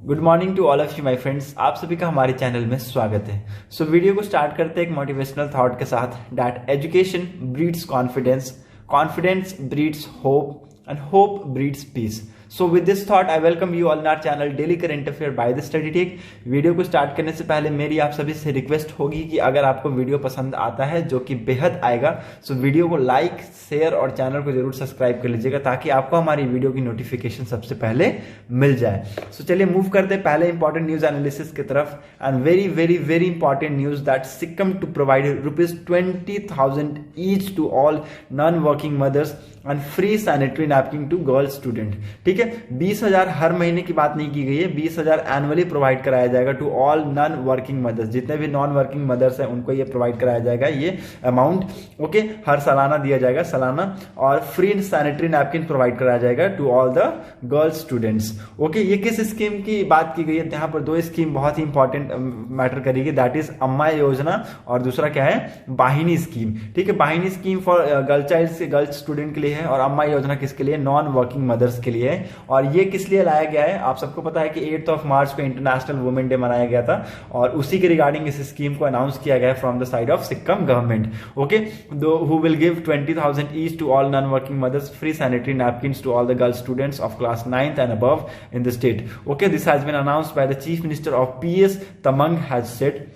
Good morning to all of you my friends. आप सभी का हमारे चैनल में स्वागत है। वीडियो को स्टार्ट करते हैं एक मोटिवेशनल थॉट के साथ that education breeds confidence, confidence breeds hope and hope breeds peace. So with this thought I welcome you all in our channel daily current affair by the study tech. Video को start करने से पहले मेरी आप सभी से request होगी कि अगर आपको वीडियो पसंद आता है, जो कि बेहद आएगा, सो वीडियो को लाइक, शेयर और चैनल को जरूर सब्सक्राइब कर लीजिएगा ताकि आपको हमारी वीडियो की नोटिफिकेशन सबसे पहले मिल जाए। सो चलिए मूव करते हैं पहले इंपॉर्टेंट न्यूज एनालिसिस की तरफ। And very very very important news that Sikkim to provide ₹20,000 each to all non working mothers and free sanitary napkin to girl student. ठीक है, 20,000 हर महीने की बात नहीं की गई है, 20,000 एनुअली प्रोवाइड कराया जाएगा to all non working mothers. जितने भी नॉन वर्किंग मदर्स हैं उनको ये प्रोवाइड कराया जाएगा, ये अमाउंट ओके हर सालाना दिया जाएगा, सालाना। और फ्री सैनिटरी नैपकिन प्रोवाइड कराया जाएगा to all the girl students. Okay, ये किस स्कीम की बात की गई है? यहाँ पर दो स्कीम बहुत ही इंपॉर्टेंट मैटर करेगी, दैट इज अम्मा योजना और दूसरा क्या है, वाहिनी स्कीम। ठीक है, Vahini scheme for girl child से गर्ल स्टूडेंट के लिए है और अम्मा योजना किसके लिए? नॉन वर्किंग मदर्स के लिए है। और ये किस लिए लाया गया है? आप सबको पता है कि 8 मार्च को इंटरनेशनल वुमेन डे मनाया गया था और उसी के रिगार्डिंग इस स्कीम को अनाउंस किया गया है from the side of Sikkim government. Okay, who will give 20,000 each to all non working mothers, free sanitary napkins to all the girl students of class 9th and above in the state. Okay, this has been announced by the chief minister of PS Tamang has said.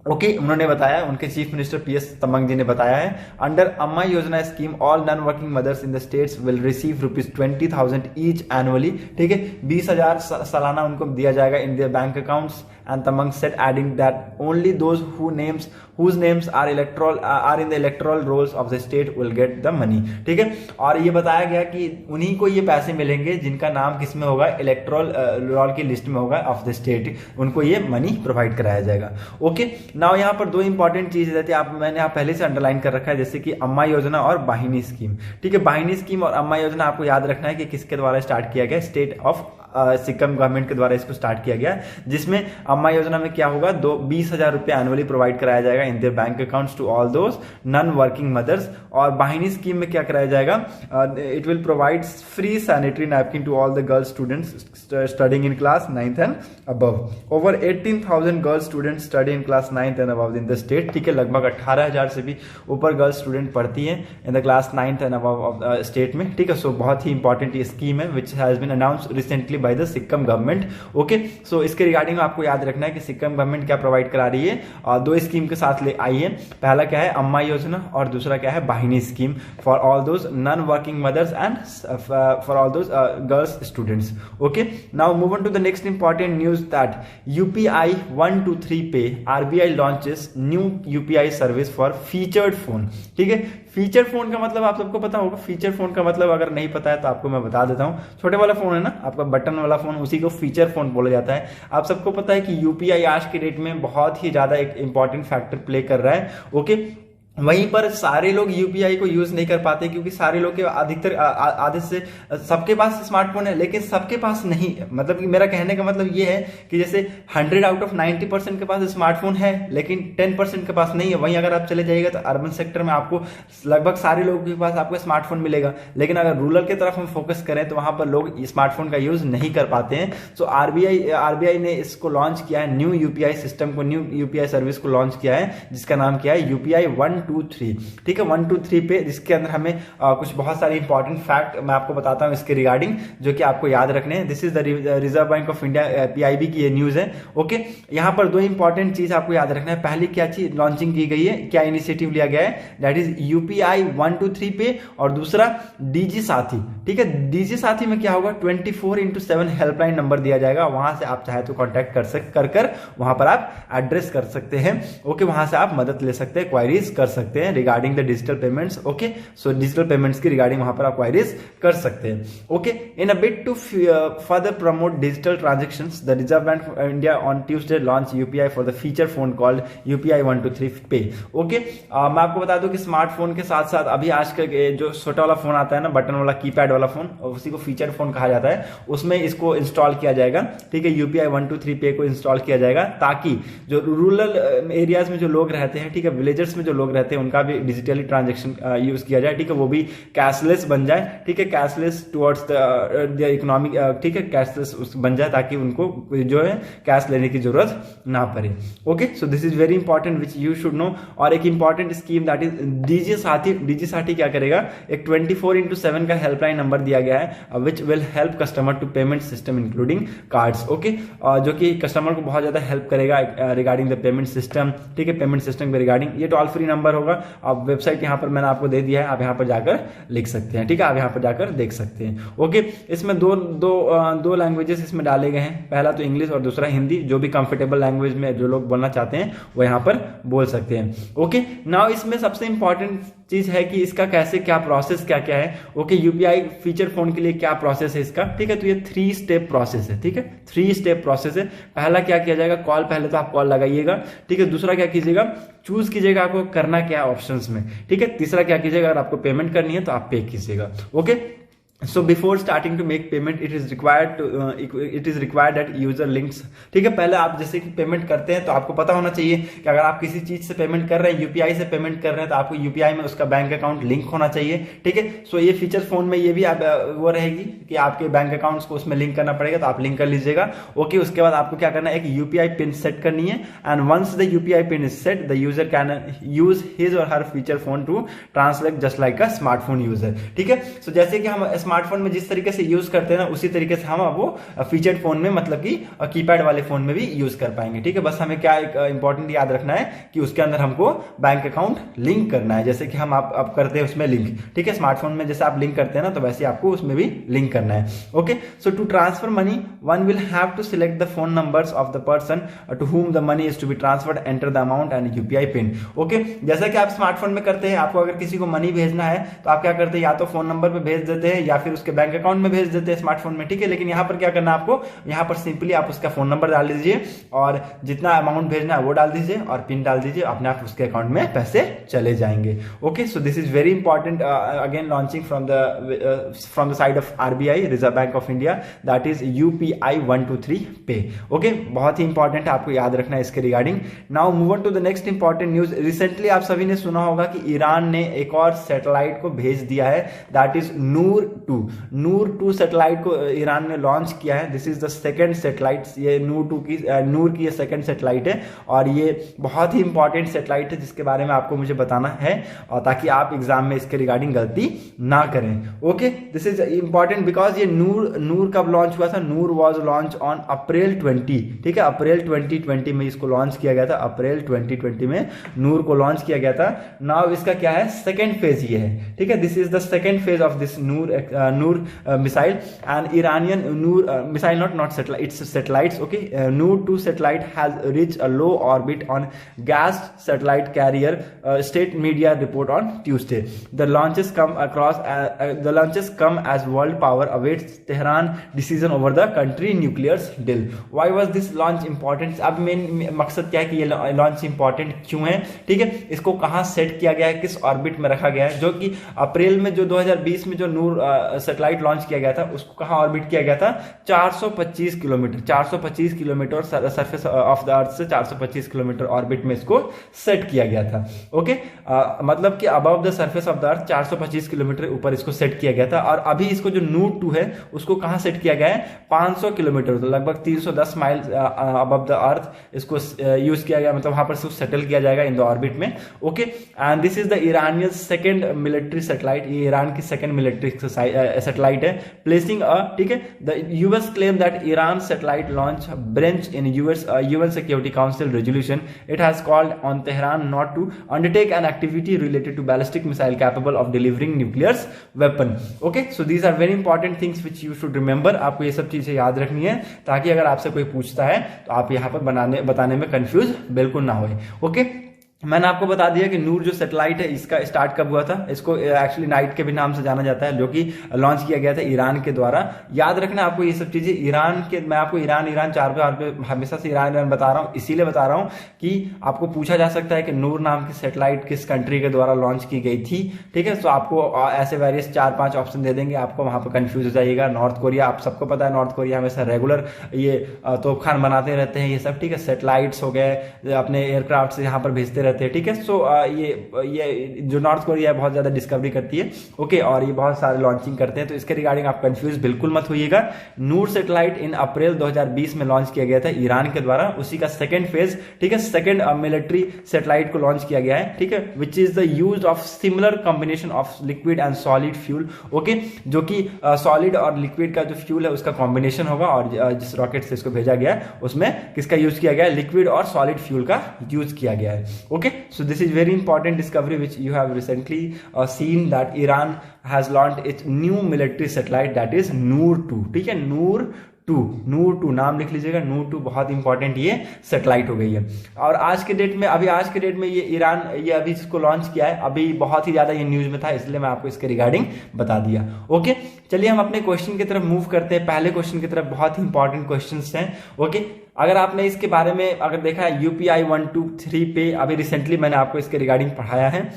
Okay, उन्होंने बताया, उनके chief minister PS Tamang ji ने बताया है, under Amma Yojana scheme all non working mother's in the states will receive ₹20,000 each annually. ठीक है, 20,000 सालाना उनको दिया जाएगा in their bank accounts. And Tamang said, adding that only those whose names are in the electoral rolls of the state will get the money। ठीक है, और ये बताया गया कि उन्हीं को ये पैसे मिलेंगे जिनका नाम किसमें होगा, इलेक्टोरल रोल की लिस्ट में होगा ऑफ द स्टेट, उनको ये मनी प्रोवाइड कराया जाएगा। ओके, नाउ यहाँ पर दो इंपॉर्टेंट चीज रहती है, मैंने आप पहले से अंडरलाइन कर रखा है, जैसे कि अम्मा योजना और वाहिनी स्कीम। ठीक है, वाहिनी स्कीम और अम्मा योजना आपको याद रखना है कि किसके द्वारा स्टार्ट किया गया, स्टेट ऑफ सिक्किम गवर्नमेंट के द्वारा इसको स्टार्ट किया गया, जिसमें अम्मा योजना में क्या होगा, 20,000 रुपए एनुअली प्रोवाइड कराया जाएगा in their bank accounts to all those non working mothers. और वाहिनी स्कीम में क्या कराया जाएगा, it will provide free sanitary napkin to all the girl students studying in class 9th and above. Over 18,000 girl students study in class 9th and above in the state. ठीक है, लगभग 18,000 से भी ऊपर गर्ल स्टूडेंट पढ़ती हैं in the class 9th and above of state में। ठीक है, सो बहुत ही इंपॉर्टेंट ये स्कीम है which has been announced recently by the Sikkim government. Okay, so इसके रिगार्डिंग आपको याद रखना है कि सिक्किम गवर्नमेंट क्या प्रोवाइड करा रही है, दो स्कीम के साथ ले आई है। पहला क्या है, अम्मा योजना, और दूसरा क्या है, Vahini scheme for all those non working mothers and for all those girls students. Okay, now move on to the next important news that UPI 123 pay RBI launches new UPI service for featured phone. ठीक है, feature phone का मतलब आप सबको पता होगा। Feature phone का मतलब अगर नहीं पता है तो आपको मैं बता देता हूं। छोटे वाला फोन है ना आपका, बटन वाला फोन, उसी को फीचर फोन बोला जाता है। आप सबको पता है कि UPI आज के डेट में बहुत ही ज्यादा एक इंपॉर्टेंट फैक्टर प्ले कर रहा है। ओके, वहीं पर सारे लोग UPI को यूज नहीं कर पाते क्योंकि सारे लोग के अधिकतर आधे से सबके पास स्मार्टफोन है, लेकिन सबके पास नहीं। मतलब कि मेरा कहने का मतलब ये है कि जैसे 100 आउट ऑफ 90% के पास स्मार्टफोन है, लेकिन 10% के पास नहीं है। वहीं अगर आप चले जाइएगा तो अर्बन सेक्टर में आपको लगभग सारे लोगों के पास आपको स्मार्टफोन मिलेगा, लेकिन अगर रूरल की तरफ हम फोकस करें तो वहां पर लोग स्मार्टफोन का यूज नहीं कर पाते हैं। सो RBI ने इसको लॉन्च किया है, न्यू UPI सिस्टम को, न्यू UPI सर्विस को लॉन्च किया है, जिसका नाम क्या है, UPI 123। ठीक है, 123 पे, जिसके अंदर हमें कुछ बहुत सारे इंपॉर्टेंट फैक्ट मैं आपको बताता हूं इसके रिगार्डिंग, जो कि आपको याद रखने हैं। This is the reserve bank of India PIB की ये न्यूज है। ओके, यहां पर दो इंपॉर्टेंट चीज आपको याद रखना है। पहली क्या चीज लॉन्चिंग की गई है, क्या इनिशिएटिव लिया गया है, दैट इज UPI 123 पे, और दूसरा DG साथी। ठीक है, DG साथी में क्या होगा, 24/7 हेल्पलाइन नंबर दिया जाएगा, वहां से आप चाहे तो कॉन्टैक्ट कर वहां पर आप एड्रेस कर सकते हैं। ओके, वहां से आप मदद ले सकते हैं, क्वायरीज कर सकते हैं regarding the digital payments. Okay, so digital payments की रिगार्डिंग वहां पर आप क्वायरीज कर सकते हैं। Okay, in a bid to further promote digital transactions, the reserve bank of India on Tuesday launch UPI for the feature phone called UPI 123 पे। Okay, मैं आपको बता दूं कि स्मार्टफोन के साथ साथ अभी आजकल जो छोटा वाला फोन आता है ना, बटन वाला कीपैड वाला फोन, उसी को फीचर फोन कहा जाता है, उसमें इसको इंस्टॉल किया जाएगा। ठीक है, UPI 123 पे को इंस्टॉल किया जाएगा ताकि जो रूरल एरियाज में जो लोग रहते हैं, ठीक है, विलेजर्स में जो लोग रहते हैं उनका भी डिजिटली ट्रांजेक्शन यूज किया जाए, ठीक है, वो भी कैशलेस बन जाए, ठीक है, कैशलेस टुवर्ड्स द इकोनॉमिक, ठीक है, कैशलेस बन जाए ताकि उनको जो है कैश लेने की जरूरत ना पड़े। Okay, so this is very important which you should no. और एक important scheme that is DG साथी। डीजी साथी क्या करेगा, एक 24/7 का हेल्पलाइन नंबर दिया गया है which will help customer to payment system including cards. Okay, जो कि कस्टमर को बहुत ज्यादा हेल्प करेगा रिगार्डिंग द पेमेंट सिस्टम, ठीक है, पेमेंट सिस्टम के रिगार्डिंग। ये टोल फ्री नंबर होगा। आप वेबसाइट यहाँ पर मैंने आपको दे दिया है, आप यहाँ पर जाकर लिख सकते हैं, ठीक है, आप यहाँ पर जाकर देख सकते हैं। ओके, इसमें दो लैंग्वेजेस इसमें डाले गए हैं, पहला तो इंग्लिश और दूसरा हिंदी। जो भी कंफर्टेबल लैंग्वेज में जो लोग बोलना चाहते हैं वो यहाँ पर बोल सकते हैं। ओके, नाउ इसमें सबसे इंपॉर्टेंट चीज है कि इसका कैसे क्या प्रोसेस क्या क्या है। ओके, यूपीआई फीचर फोन के लिए क्या प्रोसेस है इसका, ठीक है, तो ये 3 स्टेप प्रोसेस है, ठीक है, 3 स्टेप प्रोसेस है। पहला क्या किया जाएगा, कॉल, पहले तो आप कॉल लगाइएगा, ठीक है। दूसरा क्या कीजिएगा, चूज कीजिएगा आपको करना क्या ऑप्शंस में, ठीक है। तीसरा क्या कीजिएगा, अगर आपको पेमेंट करनी है तो आप पे कीजिएगा। Okay, so before starting to make payment it is required that user links, ठीक है। पहले आप जैसे कि पेमेंट करते हैं तो आपको पता होना चाहिए कि अगर आप किसी चीज से पेमेंट कर रहे हैं, यूपीआई से पेमेंट कर रहे हैं, तो आपको यूपीआई में उसका बैंक अकाउंट लिंक होना चाहिए, ठीक है। सो ये फीचर फोन में ये भी वो रहेगी कि आपके बैंक अकाउंट्स को उसमें लिंक करना पड़ेगा, तो आप लिंक कर लीजिएगा। ओके, उसके बाद आपको क्या करना है, एक यूपीआई पिन सेट करनी है, and once the UPI pin is set the user can use his or her feature phone to translate just like a smartphone user, ठीक है। सो जैसे कि हम स्मार्टफोन में जिस तरीके से यूज करते हैं ना, उसी तरीके से हम वो फीचर्ड फोन में, मतलब कि कीपैड वाले फोन में भी यूज कर पाएंगे, ठीक है। बस हमें क्या एक इंपॉर्टेंट याद रखना है कि उसके अंदर हमको बैंक अकाउंट लिंक करना है, जैसे कि हम आप करते हैं उसमें लिंक, ठीक है। स्मार्टफोन में जैसे आप लिंक करते हैं ना, तो वैसे आपको उसमें भी लिंक करना है। Okay, so to transfer money one will have to select the phone numbers of the person to whom the money is to be transferred, enter the amount and UPI pin. Okay, जैसा कि आप smartphone में करते हैं, आपको अगर किसी को मनी भेजना है तो आप क्या करते हैं, या तो फोन नंबर पे भेज देते हैं या फिर उसके बैंक अकाउंट में भेज देते हैं स्मार्टफोन में, ठीक है। लेकिन यहाँ पर क्या करना है आपको, यहाँ पर सिंपली आप उसका फोन नंबर डाल दीजिए और जितना अमाउंट भेजना है वो डाल दीजिए और पिन डाल दीजिए, अपने आप उसके अकाउंट में पैसे चले जाएंगे। Okay, so this is very important, again launching from the side of RBI, reserve bank of India, that is UPI 123 पे। ओके, बहुत ही इंपॉर्टेंट है, आपको याद रखना है इसके regarding. Now move on to the next important news. Recently आप सभी ने सुना होगा कि ईरान ने एक और सैटेलाइट को भेज दिया है, दैट इज नूर 2 सैटेलाइट को ईरान ने लॉन्च किया है। This is the second satellite, ये नूर की ये सेकंड सैटेलाइट है और ये बहुत ही इंपॉर्टेंट सैटेलाइट है जिसके बारे में आपको मुझे बताना है, और ताकि आप एग्जाम में इसके रिगार्डिंग गलती ना करें। Okay, this is important because ये नूर कब लॉन्च हुआ था, नूर वाज लॉन्च ऑन अप्रैल 20, ठीक है, अप्रैल 2020 में इसको लॉन्च किया गया था, अप्रैल 2020 में नूर को लॉन्च किया गया था। नाउ इसका क्या है, सेकंड फेज ये है, ठीक है। This is the second phase of this Noor missile and Iranian Noor missile, not satellite, it's satellites. Okay, Noor 2 satellite has reached a low orbit on GAST satellite carrier, state media report on Tuesday. The launches come as world power awaits Tehran decision over the country nuclear deal. Why was this launch important? अब main मकसद क्या है कि ये launch important क्यों है, ठीक है। इसको कहाँ सेट किया गया है, किस ऑर्बिट में रखा गया है, जो कि अप्रैल में जो 2020 में जो नूर सैटेलाइट लॉन्च किया गया था उसको कहां ऑर्बिट किया गया था, 425 kilometre surface of the earth से 425 किलोमीटर ऑर्बिट में इसको सेट किया गया था। ओके, मतलब कि above the surface of the earth 425 kilometre ऊपर इसको सेट किया गया था। और अभी इसको जो नूर 2 है उसको कहां सेट किया गया है, 500 किलोमीटर, तो लगभग 310 माइल अबव द अर्थ इसको यूज किया गया, मतलब वहां पर इसको सेटल किया जाएगा इन द ऑर्बिट में। Okay, and this is the Iranian second military satellite, ये ईरान की सेकंड मिलिट्री सैटेलाइट है, प्लेसिंग ठीक है। The US claim that Iran satellite launch breach in UN security council resolution, it has called on Tehran not to undertake an activity related to ballistic missile capable of delivering nuclear weapon. Okay, so these are very important things which you should remember. आपको ये सब चीजें याद रखनी है ताकि अगर आपसे कोई पूछता है तो आप यहाँ पर बताने में कंफ्यूज बिल्कुल ना हो। ओके, मैंने आपको बता दिया कि नूर जो सैटेलाइट है इसका स्टार्ट कब हुआ था, इसको एक्चुअली नाइट के भी नाम से जाना जाता है, जो कि लॉन्च किया गया था ईरान के द्वारा। याद रखना आपको ये सब चीजें, ईरान के, मैं आपको ईरान 4 पे हमेशा से ईरान बता रहा हूँ, इसीलिए बता रहा हूँ कि आपको पूछा जा सकता है कि नूर नाम की सैटेलाइट किस कंट्री के द्वारा लॉन्च की गई थी, ठीक है। तो आपको ऐसे वेरियस 4-5 ऑप्शन दे देंगे, आपको वहां पर कंफ्यूज हो जाइएगा। नॉर्थ कोरिया, आप सबको पता है नॉर्थ कोरिया हमेशा रेगुलर ये तोपखान बनाते रहते हैं, ये सब, ठीक है। सैटेलाइट्स हो गए, अपने एयरक्राफ्ट से यहाँ पर भेजते रहते हैं, ठीक है। सो ये जो नॉर्थ कोरिया बहुत ज्यादा डिस्कवरी करती है, ओके, और ये बहुत सारे लॉन्चिंग करते हैं, तो इसके रिगार्डिंग आप कंफ्यूज बिल्कुल मत होइएगा। नूर सैटेलाइट इन अप्रैल 2020 में लॉन्च किया गया था ईरान के द्वारा, उसी का सेकंड फेज, ठीक है, सेकंड मिलिट्री सैटेलाइट को लॉन्च किया गया है, ठीक है, which is the use of similar combination of liquid and solid fuel, okay, जो कि सॉलिड और लिक्विड का जो फ्यूल है उसका कॉम्बिनेशन होगा, और जिस रॉकेट से इसको भेजा गया है उसमें किसका यूज किया गया है, लिक्विड और सॉलिड फ्यूल का यूज किया गया है, okay. So this is very important discovery which you have recently seen that Iran has launched its new military satellite that is Noor 2, ठीक है, नूर 2 नाम लिख लीजिएगा, नूर 2 बहुत इंपॉर्टेंट ये सैटेलाइट हो गई है। और आज के डेट में ये ईरान ये अभी इसको लॉन्च किया है, अभी बहुत ही ज्यादा ये न्यूज में था, इसलिए मैं आपको इसके रिगार्डिंग बता दिया, ओके। चलिए हम अपने क्वेश्चन की तरफ मूव करते हैं। पहले क्वेश्चन की तरफ बहुत ही इंपॉर्टेंट क्वेश्चंस हैं, ओके। अगर आपने इसके बारे में अगर देखा है UPI 123 पे, अभी रिसेंटली मैंने आपको इसके रिगार्डिंग पढ़ाया है,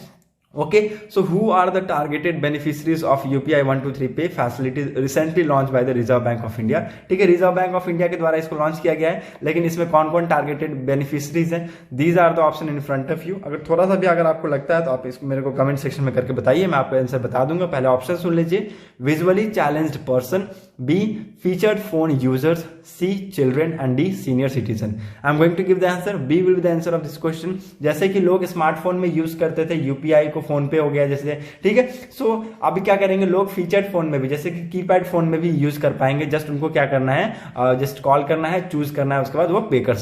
okay, so who are the targeted beneficiaries of UPI 123 pay facility recently launched by the Reserve Bank of India, ठीक है, रिजर्व बैंक ऑफ इंडिया के द्वारा इसको लॉन्च किया गया है, लेकिन इसमें कौन कौन टारगेटेड बेनिफिशरीज हैं, these are the option in front of you. अगर थोड़ा सा भी अगर आपको लगता है तो आप इसको मेरे को कमेंट सेक्शन में करके बताइए, मैं आपको आंसर बता दूंगा। पहले ऑप्शन सुन लीजिए, visually challenged person, B featured phone users, C children and D senior citizen. I am going to give the answer, B will be the answer of this question. जैसे कि लोग स्मार्टफोन में use करते थे UPI को, phone पे हो गया जैसे, ठीक है, सो अभी क्या करेंगे लोग फीचर्ड फोन में भी, जैसे कि कीपैड फोन में भी यूज कर पाएंगे। जस्ट उनको क्या करना है, जस्ट कॉल करना है, चूज करना है, उसके बाद वो पे कर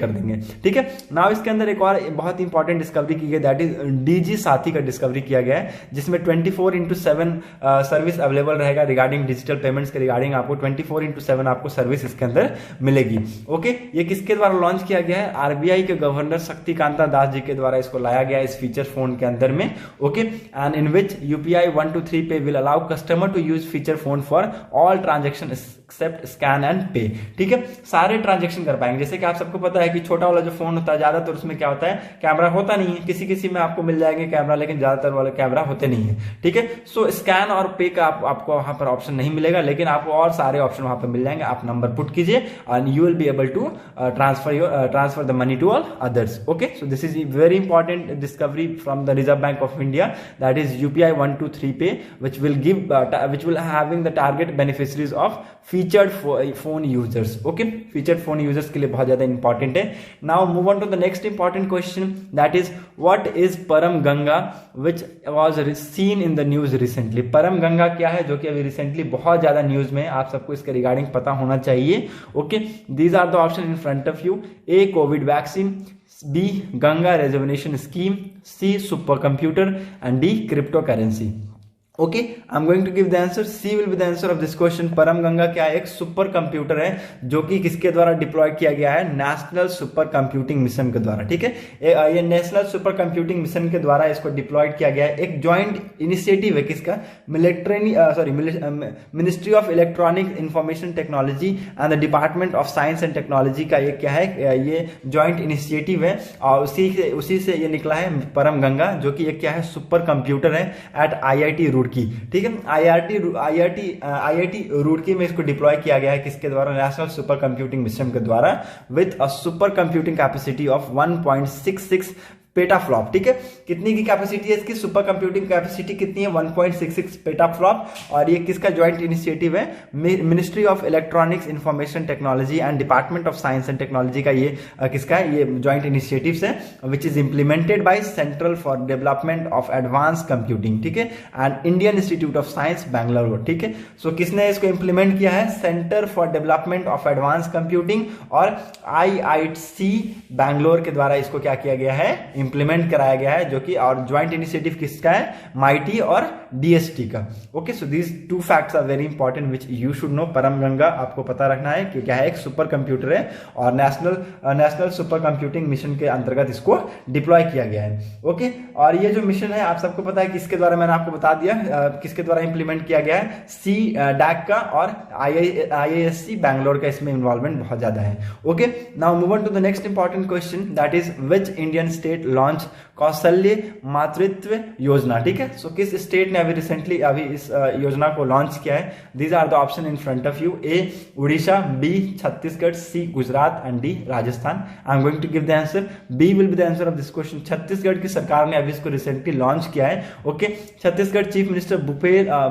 देंगे, ठीक है। नाउ इसके अंदर एक और बहुत इंपॉर्टेंट डिस्कवरी की गई, दैट इज डीजी साथी का डिस्कवरी किया गया है, जिसमें 24/7 सर्विस अवेलेबल रहेगा रिगार्डिंग डिजिटल पेमेंट्स के रिगार्डिंग, आपको 24/7 आपको सर्विस इसके अंदर मिलेगी, ओके। ये किसके द्वारा लॉन्च किया गया है, आरबीआई के गवर्नर शक्तिकांता दास जी के द्वारा इसको लाया गया इस फीचर फोन के अंदर में, okay. And in which UPI 123 pay will allow customer to use feature phone for all transaction except scan and pay, ठीक है, सारे ट्रांजेक्शन कर पाएंगे। जैसे कि आप सबको पता है कि छोटा वाला जो फोन होता है ज्यादातर उसमें क्या होता है, कैमरा होता नहीं है, किसी किसी में आपको मिल जाएंगे कैमरा, लेकिन ज्यादातर वाले कैमरा होते नहीं है, ठीक है। सो स्कैन और पे का आपको वहां पर ऑप्शन नहीं मिलेगा, लेकिन आपको और सारे ऑप्शन वहां पर मिल जाएंगे। आप नंबर पुट कीजिए and you will be able to transfer the money to all others, okay. So this is very important discovery from the reserve bank of India, that is UPI 123 पे, which will having the target beneficiaries of featured phone users, okay, featured phone users के लिए बहुत ज्यादा important है। Now move on to the next important question, that is what is परम Ganga which was seen in the news recently। परम गंगा क्या है, जो कि अभी रिसेंटली बहुत ज्यादा न्यूज में, आप सबको इसके रिगार्डिंग पता होना चाहिए, okay. These are the option in front of you, A covid vaccine, B Ganga reservation scheme, C super computer and D crypto currency, okay. I am going to give the answer, C will be the answer of this question. Param Ganga क्या है, एक super computer है जो कि किसके द्वारा deploy किया गया है, नेशनल सुपर कंप्यूटिंग मिशन के द्वारा, ठीक है। ये नेशनल सुपर कंप्यूटिंग मिशन के द्वारा इसको डिप्लॉयड किया गया है। एक ज्वाइंट इनिशिएटिव है किसका, ministry of electronic information technology and the department of science and technology का ये क्या है, ये ज्वाइंट इनिशिएटिव है, और उसी से ये निकला है परम गंगा, जो कि एक क्या है, सुपर कंप्यूटर है एट IIT रुड़की, ठीक है। IIT रुड़की में इसको डिप्लॉय किया गया है किसके द्वारा, नेशनल सुपर कंप्यूटिंग मिशन के द्वारा, with a super computing capacity of 1.66 petaflop, ठीक है। कितनी की कैपेसिटी है इसकी, सुपर कंप्यूटिंग कैपेसिटी कितनी है, 1.66 पेटाफ्लॉप। और ये किसका ज्वाइंट इनिशिएटिव है, ministry of electronics information technology and department of science and technology का ये किसका है, ये ज्वाइंट इनिशिएटिव्स है, which is implemented by central for development of advance computing, ठीक है, and Indian institute of science Bangalore, ठीक है। सो किसने इसको इंप्लीमेंट किया है, centre for development of advance computing और IIT बैंगलोर के द्वारा इसको क्या किया गया है, इंप्लीमेंट कराया गया है, जो कि और ज्वाइंट इनिशिएटिव किसका है, माइटी और DST का, okay. So these two facts are very important which you should know. Param Ganga आपको पता रखना है कि क्या है, एक सुपर कंप्यूटर है और नेशनल सुपर कंप्यूटिंग मिशन के अंतर्गत इसको डिप्लॉय किया गया है, ओके। और ये जो मिशन है आप सबको पता है किसके द्वारा, मैंने आपको बता दिया किसके द्वारा इंप्लीमेंट किया गया है, DAC का और IISc बैंगलोर का इसमें इन्वॉल्वमेंट बहुत ज्यादा है, okay. Now move on to the next important question, that is which Indian state launch Kaushalya Matritva योजना, ठीक है। सो किस स्टेट ने अभी रिसेंटली अभी इस योजना को लॉन्च किया है? These are the option in front of you. A Orissa, B Chhattisgarh, C Gujarat and D Rajasthan. I am going to give the answer. B will be the answer of this question. Chhattisgarh की सरकार ने अभी इसको रिसेंटली लॉन्च किया है। Okay, Chhattisgarh chief minister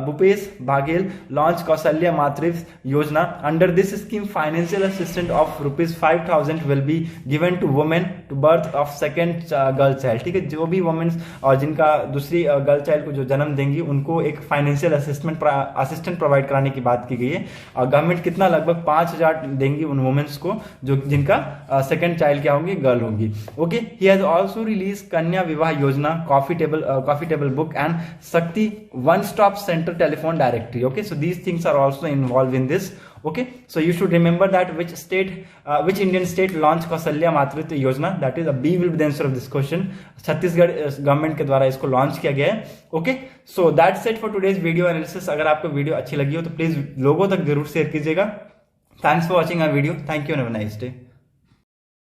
Bhupesh Baghel launch Kaushalya Matritva Yojana. Under this scheme financial assistant of ₹5,000 will be given to women to birth of second girl child, ठीक है। जो भी वुमेन्स और जिनका दूसरी गर्ल चाइल्ड को जो जन्म देंगी उनको एक फाइनेंशियल असिस्टेंट प्रोवाइड कराने की बात की गई है। और गवर्नमेंट कितना, लगभग 5,000 देंगी उन वुमेन्स को जो जिनका सेकंड चाइल्ड क्या होंगी, गर्ल होंगी। Okay, he has also release Kanya Vivah Yojana, coffee table book and Shakti one stop centre telephone directory. Okay, so these things are also involve in this. Okay, so you should remember that which Indian state launched Kaushalya मातृत्व योजना, that is a B will be the answer of this question। Chhattisgarh government के द्वारा इसको launch किया गया है। Okay, so that's it for today's video analysis. अगर आपको वीडियो अच्छी लगी हो तो प्लीज लोगों तक जरूर शेयर कीजिएगा। Thanks for watching our video. Thank you and have a nice day.